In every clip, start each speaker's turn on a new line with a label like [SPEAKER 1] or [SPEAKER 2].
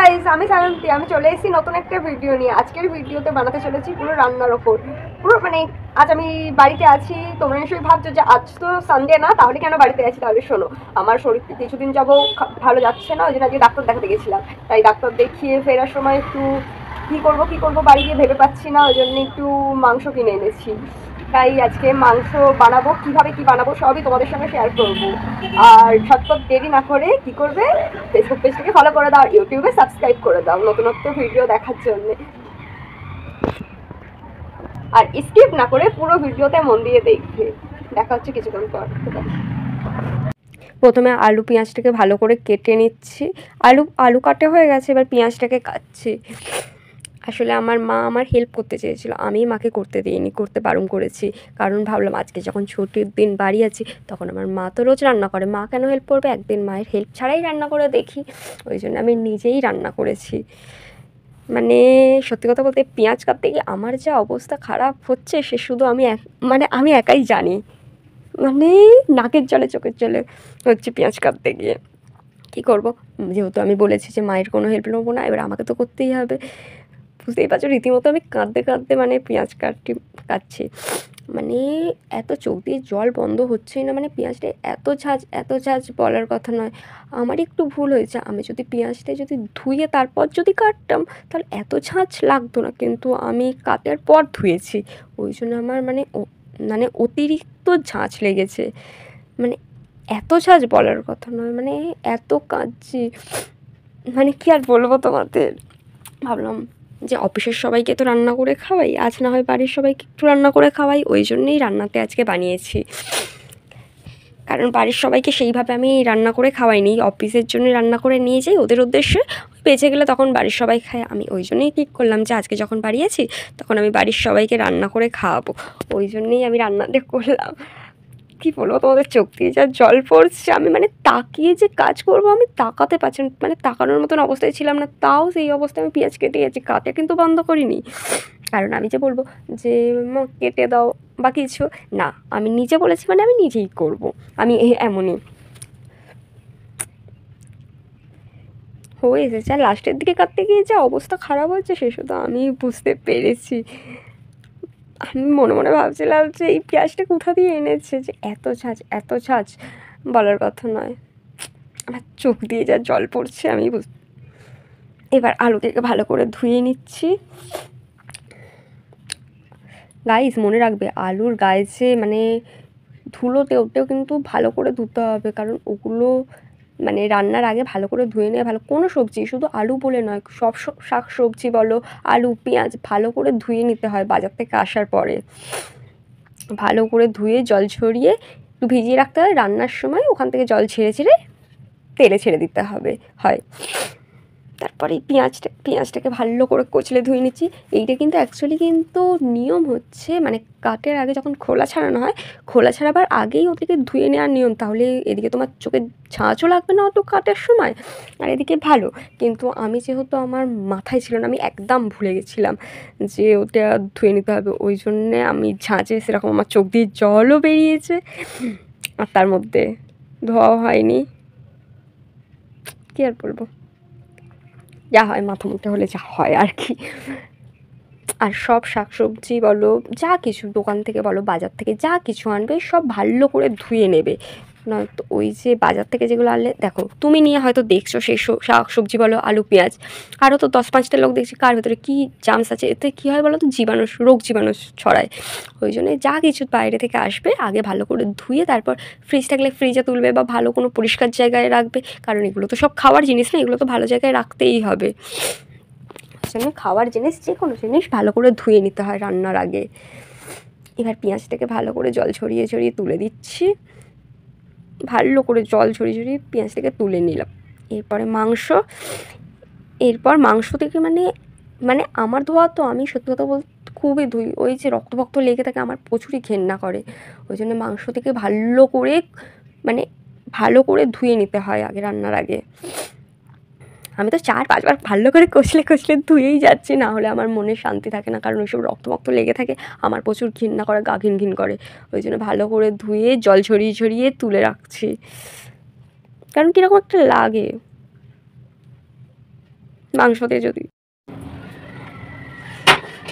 [SPEAKER 1] Guys, আমি সায়ন্তী। আমি চলে এসেছি নতুন একটা ভিডিও নিয়ে। আজকের ভিডিওতে বানাতে চলেছি পুরো রান্নার ওপর। পুরো আজ আমি বাড়িতে আছি। তোমরা নিশ্চয়ই ভাবছো যে আজ তো সানডে না, তাহলে কেন বাড়িতে আছি। তাহলে শোনো, আমার শরীর কিছুদিন যাবো ভালো যাচ্ছে না, ওই জন্য আজকে ডাক্তার দেখাতে গেছিলাম। তাই ডাক্তার দেখিয়ে ফেরার সময় একটু কী করবো বাড়ি গিয়ে ভেবে পাচ্ছি না, ওই জন্য একটু মাংস কিনে এনেছি। তাই আজকে মাংস বানাবো, কিভাবে কি বানাবো সবই তোমাদের সঙ্গে শেয়ার করবো। আর ঝটপট দেরি না করে কি করবে, ফেসবুক পেজটাকে ফলো করে দাও, ইউটিউবে সাবস্ক্রাইব করে দাও নতুনত্ব ভিডিও দেখার জন্য। আর স্কিপ না করে পুরো ভিডিওতে মন দিয়ে দেখবে। দেখা হচ্ছে কিছুক্ষণ পর। প্রথমে আলু পেঁয়াজটাকে ভালো করে কেটে নিচ্ছি। আলু কাটে হয়ে গেছে, এবার পেঁয়াজটাকে কাটছি। আসলে আমার মা আমার হেল্প করতে চেয়েছিল, আমি মাকে করতে দিইনি, করতে বারণ করেছি। কারণ ভাবলাম আজকে যখন ছুটির দিন বাড়ি আছি, তখন আমার মা তো রোজ রান্না করে, মা কেন হেল্প করবে, একদিন মায়ের হেল্প ছাড়াই রান্না করে দেখি। ওই জন্য আমি নিজেই রান্না করেছি। মানে সত্যি কথা বলতে পেঁয়াজ কাটতে গিয়ে আমার যা অবস্থা খারাপ হচ্ছে সে শুধু আমি একাই জানি। নাকের জলে চোখের জলে হচ্ছে পেঁয়াজ কাটতে গিয়ে। কী করব, যেহেতু আমি বলেছি যে মায়ের কোনো হেল্প নেবো না, এবার আমাকে তো করতেই হবে। বুঝতেই পারছো, রীতিমতো আমি কাঁদতে কাঁদতে পেঁয়াজ কাটছি। এত চোখ দিয়ে জল বন্ধ হচ্ছেই না। পেঁয়াজটা এত ঝাঁজ বলার কথা নয়। আমারই একটু ভুল হয়েছে। আমি যদি পেঁয়াজটা ধুয়ে তারপর যদি কাটতাম, তাহলে এত ঝাঁজ লাগতো না, কিন্তু আমি কাটার পর ধুয়েছি। ওই জন্য আমার অতিরিক্ত ঝাঁজ লেগেছে। এত ঝাঁজ বলার কথা নয়, এত কাঁদছি। কী আর বলবো তোমাদের। ভাবলাম যে অফিসের সবাইকে তো রান্না করে খাওয়াই, আজ না হয় বাড়ির সবাইকে একটু রান্না করে খাওয়াই। ওই জন্যেই রান্নাতে আজকে বানিয়েছি। কারণ বাড়ির সবাইকে সেইভাবে আমি রান্না করে খাওয়াইনি, অফিসের জন্য রান্না করে নিয়ে যাই ওদের উদ্দেশ্যে। বেঁচে গেলে তখন বাড়ির সবাই খায়। আমি ওই জন্যই ঠিক করলাম যে আজকে যখন বাড়ি আছি, তখন আমি বাড়ির সবাইকে রান্না করে খাওয়াবো। ওই জন্যেই আমি রান্নাটা করলাম। কী বলবো তোমাদের, চোখ দিয়ে যা জল পড়ছে। আমি তাকিয়ে যে কাজ করবো, আমি তাকাতে পারছি না, তাকানোর মতন অবস্থায় ছিলাম না। তাও সেই অবস্থায় আমি পেঁয়াজ কেটে গেছি, কাটে কিন্তু বন্ধ করিনি। কারণ আমি যে বলবো যে কেটে দাও বা কিছু না, আমি নিজে বলেছি, আমি নিজেই করব। আমি এমনই হয়ে এসেছে। আর লাস্টের দিকে কাটতে গিয়ে যা অবস্থা খারাপ হচ্ছে সে শুধু আমি বুঝতে পেরেছি। আমি মনে মনে ভাবছিলাম যে এই পেঁয়াজটা কোথা দিয়ে এনেছে যে এত ঝাঁজ বলার কথা নয়। আমার চোখ দিয়ে যা জল পড়ছে আমি এবার আলুটাকে ভালো করে ধুয়ে নিচ্ছি। গাইস মনে রাখবে, আলুর গায়ে যে ধুলোতে ওতেও কিন্তু ভালো করে ধুতে হবে, কারণ ওগুলো রান্নার আগে ভালো করে ধুয়ে নেওয়া ভালো। কোনো সবজি, শুধু আলু বলে নয়, সব শাক সবজি বলো, আলু পেঁয়াজ ভালো করে ধুয়ে নিতে হয় বাজার থেকে আসার পরে। ভালো করে ধুয়ে জল ঝরিয়ে একটু ভিজিয়ে রাখতে হয়, রান্নার সময় ওখান থেকে জল ছেড়ে তেলে ছেড়ে দিতে হয়। তারপরে এই পেঁয়াজটাকে ভালো করে কচলে ধুয়ে নিচ্ছি। এইটা কিন্তু অ্যাকচুয়ালি নিয়ম হচ্ছে, কাটের আগে যখন খোলা ছাড়ানো হয়, খোলা ছাড়াবার আগেই ওদেরকে ধুয়ে নেওয়ার নিয়ম। তাহলে এদিকে তোমার চোখে ঝাঁঝও লাগবে না অত কাটার সময়, আর এদিকে ভালো। কিন্তু আমি যেহেতু আমার মাথায় ছিল না, আমি একদম ভুলে গেছিলাম যে ওটা ধুয়ে নিতে হবে। ওই জন্যে আমি ঝাঁঝে সেরকম আমার চোখ দিয়ে জলও বেরিয়েছে, আর তার মধ্যে ধোয়াও হয়নি। কী আর বলবো, যা হয় মাথা মুখে হলে যা হয় আর কি। আর সব শাকসবজি বলো, যা কিছু দোকান থেকে বলো, বাজার থেকে যা কিছু আনবে সব ভালো করে ধুয়ে নেবে। নয়তো ওই যে বাজার থেকে যেগুলো আনলে, দেখো তুমি নিয়ে হয়তো দেখছো সেই শাক সবজি বলো, আলু পেঁয়াজ, আরও তো 10-5টা লোক দেখছি কার ভেতরে কী জামস আছে। এতে কী হয় বলো তো, রোগ জীবাণু ছড়ায়। ওই জন্যে যা কিছু বাইরে থেকে আসবে আগে ভালো করে ধুয়ে তারপর ফ্রিজ থাকলে ফ্রিজে তুলবে বা ভালো কোনো পরিষ্কার জায়গায় রাখবে। কারণ এগুলো তো সব খাওয়ার জিনিস না, এগুলো তো ভালো জায়গায় রাখতেই হবে। জন্য খাওয়ার জিনিস, যে কোনো জিনিস ভালো করে ধুয়ে নিতে হয় রান্নার আগে। এবার পেঁয়াজটাকে ভালো করে জল ছড়িয়ে তুলে দিচ্ছি। ভালো করে জল ছড়িয়ে পেঁয়াজটাকে তুলে নিলাম। এরপর মাংস থেকে আমার ধোয়া তো, আমি সত্যি কথা বলতে খুবই ধুই। ওই যে রক্ত লেগে থাকে, আমার প্রচুরই ঘেন্না করে। ওই জন্য মাংস থেকে ভালো করে ধুয়ে নিতে হয় আগে রান্নার আগে। আমি তো 4-5 বার ভালো করে কষলে ধুয়েই যাচ্ছি, না হলে আমার মনে শান্তি থাকে না। কারণ ওইসব রক্ত লেগে থাকে, আমার প্রচুর ঘৃণা করে, গা ঘিন করে। ওই জন্য ভালো করে ধুয়ে জল ছড়িয়ে তুলে রাখছি। কারণ কীরকম একটা লাগে। মাংস দিয়ে যদি।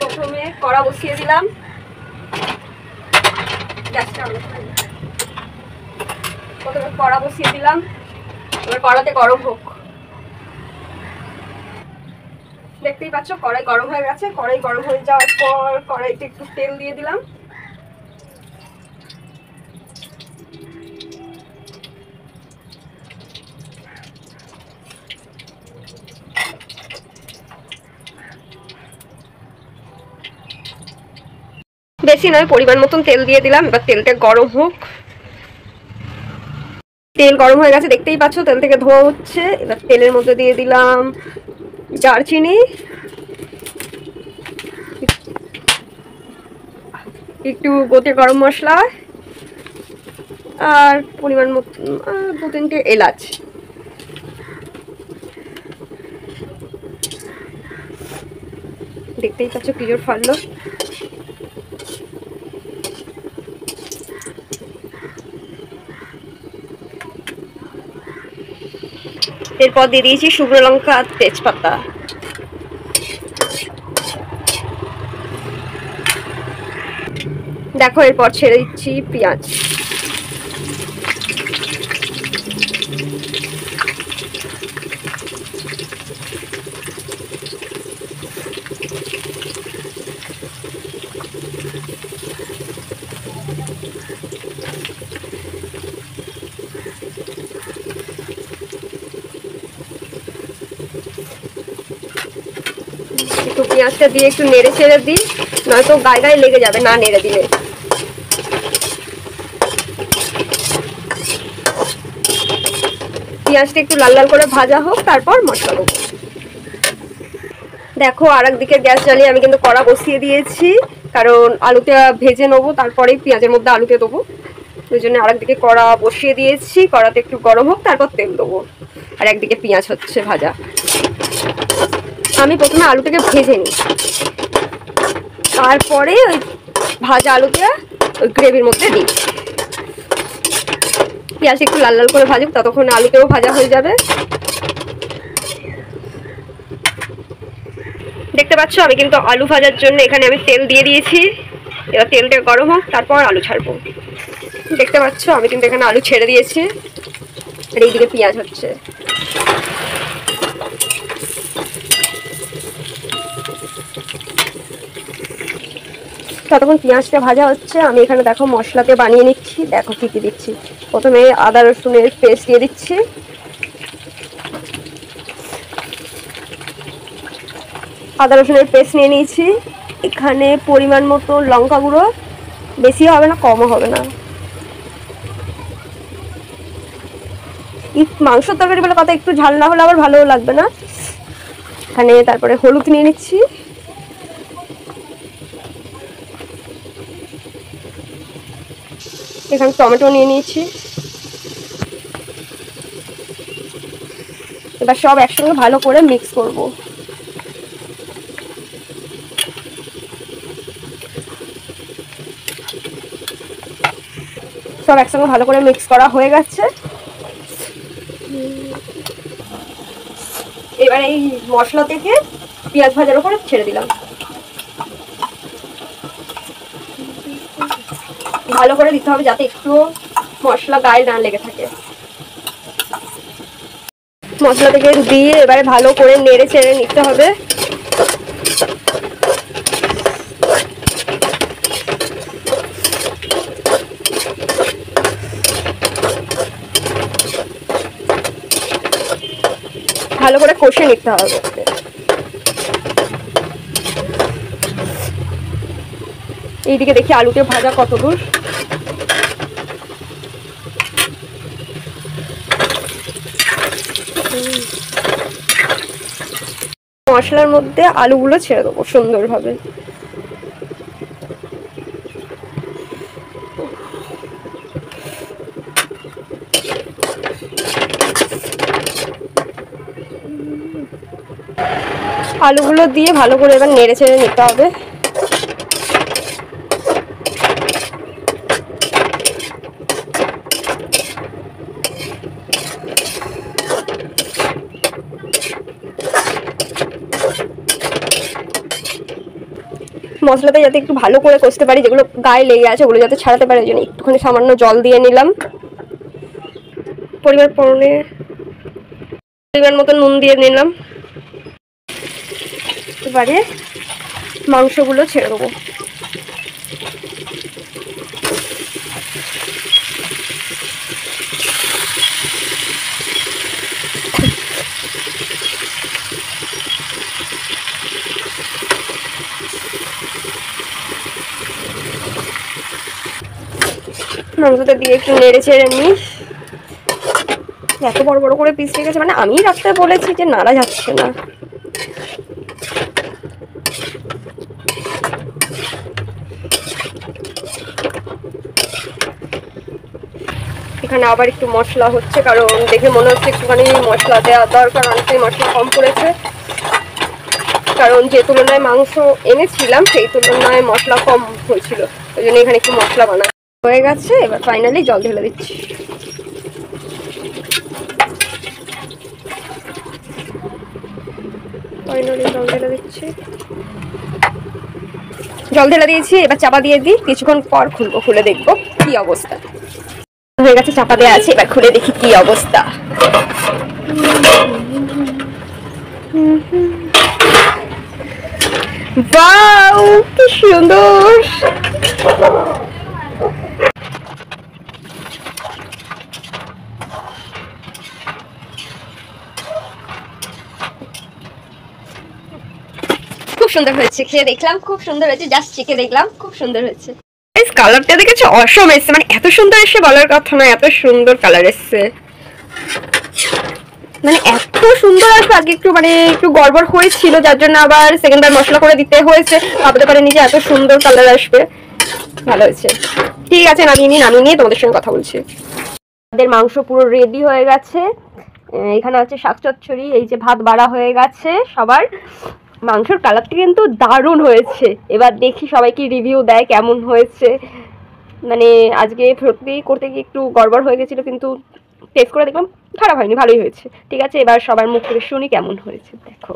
[SPEAKER 1] প্রথমে কড়া বসিয়ে দিলাম, প্রথমে কড়া বসিয়ে দিলাম, এবার কড়াতে গরম হোক। দেখতেই পাচ্ছ কড়াই গরম হয়ে গেছে। কড়াই গরম হয়ে যাওয়ার পর কড়াইতে একটু তেল দিয়ে দিলাম। বেশি নয়, পরিমাণ মতন তেল দিয়ে দিলাম। এবার তেলটা গরম হোক। তেল গরম হয়ে গেছে, দেখতেই পাচ্ছ তেল থেকে ধোয়া হচ্ছে। এবার তেলের মধ্যে দিয়ে দিলাম দারচিনি, একটু গোটা গরম মশলা আর পরিমাণ মতন 2-3টে এলাচ। দেখতেই পাচ্ছ কি জোর ফাটলো। এরপর দিয়ে দিয়েছি শুকনো লঙ্কা আর তেজপাতা। দেখো এরপর ছেড়ে দিচ্ছি পেঁয়াজ। একটু পেঁয়াজটা দিয়ে একটু নেড়ে ছেড়ে দিই, নয়তো গায়ে গায়ে লেগে যাবে না নেড়ে দিলে। পেঁয়াজটা একটু লাল লাল করে ভাজা হোক, তারপর মশলা দেবো। দেখো আর একদিকে গ্যাস জ্বালিয়ে আমি কিন্তু কড়া বসিয়ে দিয়েছি, কারণ আলুটা ভেজে নেবো, তারপরেই পেঁয়াজের মধ্যে আলুতে দেবো। ওই জন্য আরেকদিকে কড়া বসিয়ে দিয়েছি। কড়াতে একটু গরম হোক, তারপর তেল দেবো। আর একদিকে পেঁয়াজ হচ্ছে ভাজা। আমি প্রথমে আলুটাকে ভেজে নিই, তারপরে ওই ভাজা আলুটা ওই গ্রেভির মধ্যে দিই। পেঁয়াজ একটু লাল লাল করে ভাজুক, ততক্ষণ আলুতেও ভাজা হয়ে যাবে। দেখতে পাচ্ছ আমি কিন্তু আলু ভাজার জন্য এখানে আমি তেল দিয়ে দিয়েছি। এবার তেলটা গরম হোক, তারপর আলু ছাড়বো। দেখতে পাচ্ছ আমি কিন্তু এখানে আলু ছেড়ে দিয়েছি, আর এইদিকে পেঁয়াজ হচ্ছে। ততক্ষণ পেঁয়াজটা ভাজা হচ্ছে, আমি এখানে দেখো মশলাতে বানিয়ে নিচ্ছি। দেখো কি কি দিচ্ছি। প্রথমে আদা রসুনের পেস্ট দিয়ে দিচ্ছি, আদা রসুনের পেস্ট নিয়ে নিয়েছি। এখানে পরিমাণ মতো লঙ্কা গুঁড়ো, বেশি হবে না কমও হবে না। মাংসর তরকারি বলে কথা, একটু ঝাল না হলে আবার ভালোও লাগবে না। এখানে তারপরে হলুদ নিয়ে নিচ্ছি, এখানে টমেটো নিয়ে নিয়েছি। এবার সব একসঙ্গে ভালো করে মিক্স করব। সব একসঙ্গে ভালো করে মিক্স করা হয়ে গেছে। এবার এই মশলা থেকে পেঁয়াজ ভাজার উপরে ছেড়ে দিলাম। ভালো করে দিতে হবে যাতে একটু মশলা গায়ে না লেগে থাকে। মশলা থেকে দিয়ে এবারে ভালো করে নেড়ে চেড়ে নিতে হবে। ভালো করে কষে নিতে হবে। এইদিকে দেখি আলুতে ভাজা কত দূর। মশলার মধ্যে আলুগুলো ছেড়ে দেবো সুন্দরভাবে। আলুগুলো দিয়ে ভালো করে এবার নেড়ে চেড়ে নিতে হবে। মশলাটা যাতে একটু ভালো করে কষতে পারি, যেগুলো গায়ে লেগে আছে ওগুলো যাতে ছাড়াতে পারে, ওই জন্য একটুখানি সামান্য জল দিয়ে নিলাম। পরিমাণ মতো নুন দিয়ে নিলাম। এবারে মাংসগুলো ছেড়ে দেবো। মাংসটা দিয়ে একটু নেড়ে ছেড়ে নিই। এত বড় বড় করে পিস রেখেছে, মানে আমি রাখতে বলেছি যে নাড়া যাচ্ছে না। এখানে আবার একটু মশলা হচ্ছে, কারণ দেখে মনে হচ্ছে একটুখানি মশলা দেওয়া দরকার, অনেকটাই মশলা কম পড়েছে। কারণ যে তুলনায় মাংস এনেছিলাম সেই তুলনায় মশলা কম হয়েছিল, ওই জন্য এখানে একটু মশলা বানা হয়ে গেছে। এবার ফাইনালি জল ঢেলে দিচ্ছি। জল ঢেলে দিয়েছি, এবার চাপা দিয়ে দিই। কিছুক্ষণ পর খুলবো, খুলে দেখবো কি অবস্থা হয়ে গেছে। চাপা দেওয়া আছে, এবার খুলে দেখি কি অবস্থা। ওয়াও, কি সুন্দর! খুব সুন্দর হয়েছে, খেয়ে দেখলাম খুব সুন্দর হয়েছে। জাস্ট চেখে দেখলাম খুব সুন্দর হয়েছে। কালারটা দেখেছো, অসম এসছে, মানে এত সুন্দর এসছে বলার কথা না, এত সুন্দর কালার এসছে। মানে এত সুন্দর আসবে, আগে একটু মানে একটু গড়বড় হয়েছিল, যার জন্য আবার সেকেন্ডবার মশলা করে দিতে হয়েছে। ভাবতে পারিনি যে এত সুন্দর কালার আসবে। ভালো হয়েছে, ঠিক আছে। নামিয়ে নিয়ে তোমাদের সঙ্গে কথা বলছি। আমাদের মাংস পুরো রেডি হয়ে গেছে। এখানে আছে শাক চচ্চড়ি, এই যে ভাত বাড়া হয়ে গেছে সবার। মাংসর কালারটা কিন্তু দারুণ হয়েছে। এবার দেখি সবাই কি রিভিউ দেয়, কেমন হয়েছে। মানে আজকে সত্যি করতে গিয়ে একটু গড়বড় হয়ে গেছিলো, কিন্তু টেস্ট করে দেখলাম খারাপ হয়নি, ভালোই হয়েছে। ঠিক আছে, এবার সবার মুখ থেকে শুনি কেমন হয়েছে। দেখো,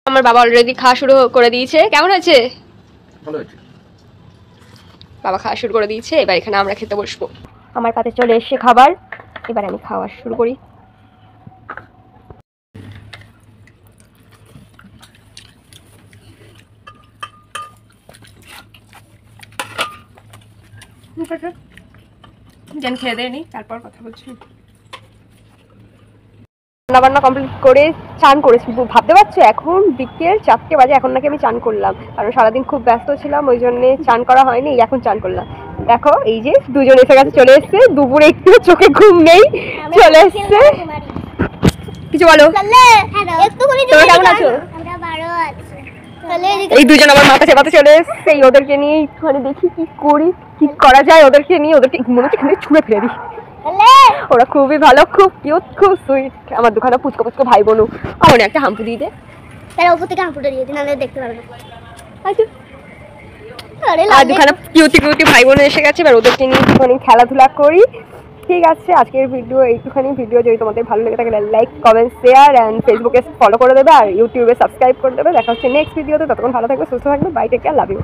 [SPEAKER 1] আমার বাবা অলরেডি খাওয়া শুরু করে দিয়েছে। কেমন হয়েছে? ভালো হয়েছে। বাবা খাওয়া শুরু করে দিয়েছে, এবার এখানে আমরা খেতে বসবো। আমার পাতে চলে এসছে খাবার, এবার আমি খাওয়া শুরু করি। যেন খেয়ে দেয়নি, তারপর কথা বলছি। রান্নাবান্না কমপ্লিট করে চান করেছি। ভাবতে পারছো এখন বিকেল 4টে বাজে, এখন নাকি আমি চান করলাম, কারণ সারাদিন খুব ব্যস্ত ছিলাম, ওই জন্যে চান করা হয়নি। এখন চান করলাম। দেখো এই যে দুজন এসে গেছে, চলে এসছে। দুপুরে একটু চোখে ঘুম নেই, চলে এসছে। কিছু বলো, তোমরা কেমন আছো? এই দুজন আমার মাথা চেপাতে চলে এসছে। ওদেরকে নিয়ে একটুখানি দেখি কি করি, কি করা যায় ওদেরকে নিয়ে। ওদেরকে মনে হচ্ছে এখানে ছুঁড়ে ফেলে দিই। ওরা খুবই ভালো, খুব কিউট, খুব সুইট। আমার দুখানা পুচকো পুচকো ভাই বোনু। আমার একটা হাম্পু দিয়ে দে, তারা উপর থেকে হাম্পুটা দিয়ে দিন, নাহলে দেখতে পারবে না। আর দুখানা কিউটি কিউটি ভাই বোন এসে গেছে, এবার ওদেরকে নিয়ে একটুখানি খেলাধুলা করি। ঠিক আছে, আজকের ভিডিও এইটুখানি। ভিডিও যদি তোমাদের ভালো লেগে থাকে লাইক, কমেন্ট, শেয়ার অ্যান্ড ফেসবুকে ফলো করে দেবে, আর ইউটিউবে সাবস্ক্রাইব করে দেবে। দেখা হচ্ছে নেক্সট ভিডিওতে। ততক্ষণ ভালো থাকবে, সুস্থ থাকবে। Bye, take care, love you.